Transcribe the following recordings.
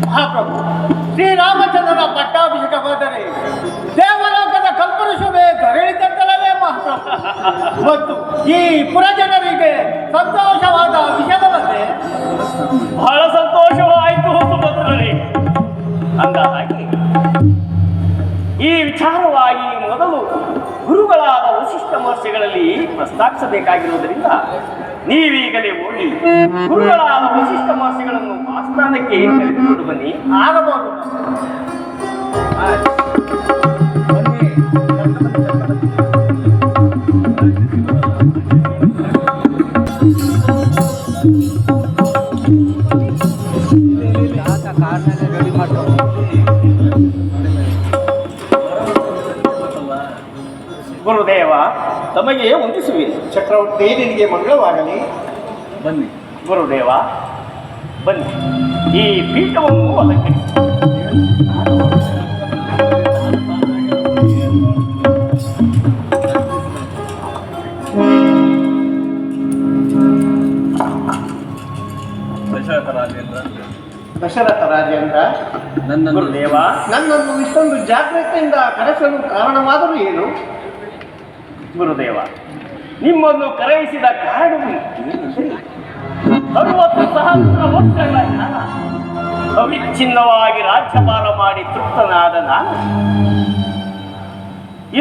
ಮಹಾಪ್ರಭು, ಶ್ರೀರಾಮಚಂದ್ರನ ಪಟ್ಟಾಭಿಷೇಕವಾದರೆ ದೇವಲೋಕದ ಕಲ್ಪವೃಕ್ಷವೇ ಕರಳಿದಂತಲವೇ ಮಹಾಪ್ರಭು. ಮತ್ತು ಈ ಪುರಜನರಿಗೆ ಸಂತೋಷವಾದ ವಿಷಯವಲ್ಲದೆ ಬಹಳ ಸಂತೋಷವಾಯಿತು ಸುಭದ್ರರೇ. ಅಂದ ಹಾಗೆ ಈ ವಿಚಾರವಾಗಿ ಮೊದಲು ಗುರುಗಳಾದ ವಸಿಷ್ಠ ಮಹರ್ಷಿಗಳಲ್ಲಿ ಪ್ರಸ್ತಾಪಿಸಬೇಕಾಗಿರುವುದರಿಂದ ನೀವೀಗಲೇ ಹೋಗಿ ಗುರುಗಳಾದ ವಸಿಷ್ಠ ಮಹರ್ಷಿಗಳನ್ನು ಆಸ್ಥಾನಕ್ಕೆ ಕರೆದುಕೊಂಡು ಬನ್ನಿ. ಆಗಬಹುದು. ಗುರುದೇವ, ತಮಗೆ ವಂದಿಸುವೆ. ಚಕ್ರವರ್ತಿ, ನಿನಗೆ ಮಂಗಳವಾಗಲಿ. ಬನ್ನಿ ಗುರುದೇವ, ಬನ್ನಿ. ಈ ಪೀಠವನ್ನು ಅಲಂಕರಿಸಿ. ದಶರಥ ರಾಜೇಂದ್ರ, ಗುರುದೇವ, ನನ್ನನ್ನು ಇಷ್ಟೊಂದು ಜಾಗ್ರತೆಯಿಂದ ಕರೆಸಲು ಕಾರಣವಾದರೂ ಏನು? ಗುರುದೇವ, ನಿಮ್ಮನ್ನು ಕರೆಯಿಸಿದ ಕಾರಣವು ಏನೆಂದರೆ 60 ಸಹಸ್ರ ವರ್ಷಗಳ ಕಾಲ ಅವಿಚ್ಛಿನ್ನವಾಗಿ ರಾಜ್ಯಭಾರ ಮಾಡಿ ತೃಪ್ತನಾದ ನಾನು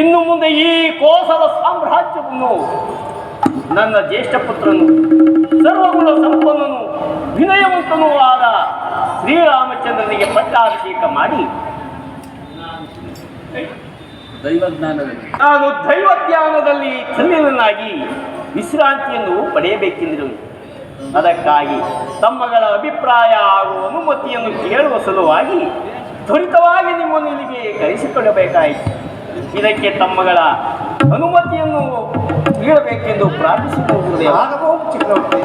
ಇನ್ನು ಮುಂದೆ ಈ ಕೋಸಲ ಸಾಮ್ರಾಜ್ಯವನ್ನು ನನ್ನ ಜ್ಯೇಷ್ಠ ಪುತ್ರನು, ಸರ್ವಗುಣ ಸಂಪನ್ನನು, ವಿನಯವಂತನೂ ಆದ ಶ್ರೀರಾಮಚಂದ್ರನಿಗೆ ಪಟ್ಟಾಭಿಷೇಕ ಮಾಡಿ ನಾನು ದೈವಜ್ಞಾನದಲ್ಲಿ ತಲ್ಲೀನನಾಗಿ ವಿಶ್ರಾಂತಿಯನ್ನು ಪಡೆಯಬೇಕೆಂದಿರುವೆ. ಅದಕ್ಕಾಗಿ ತಮ್ಮಗಳ ಅಭಿಪ್ರಾಯ ಹಾಗೂ ಅನುಮತಿಯನ್ನು ಕೇಳುವ ಸಲುವಾಗಿ ತ್ವರಿತವಾಗಿ ನಿಮ್ಮನ್ನು ಇಲ್ಲಿಗೆ ಕರೆಸಿಕೊಳ್ಳಬೇಕಾಯಿತು. ಇದಕ್ಕೆ ತಮ್ಮಗಳ ಅನುಮತಿಯನ್ನು ನೀಡಬೇಕೆಂದು ಪ್ರಾರ್ಥಿಸಿಕೊಳ್ಳುವುದೇ. ಆಗಬಹುದು ಚಕ್ರವರ್ತಿ.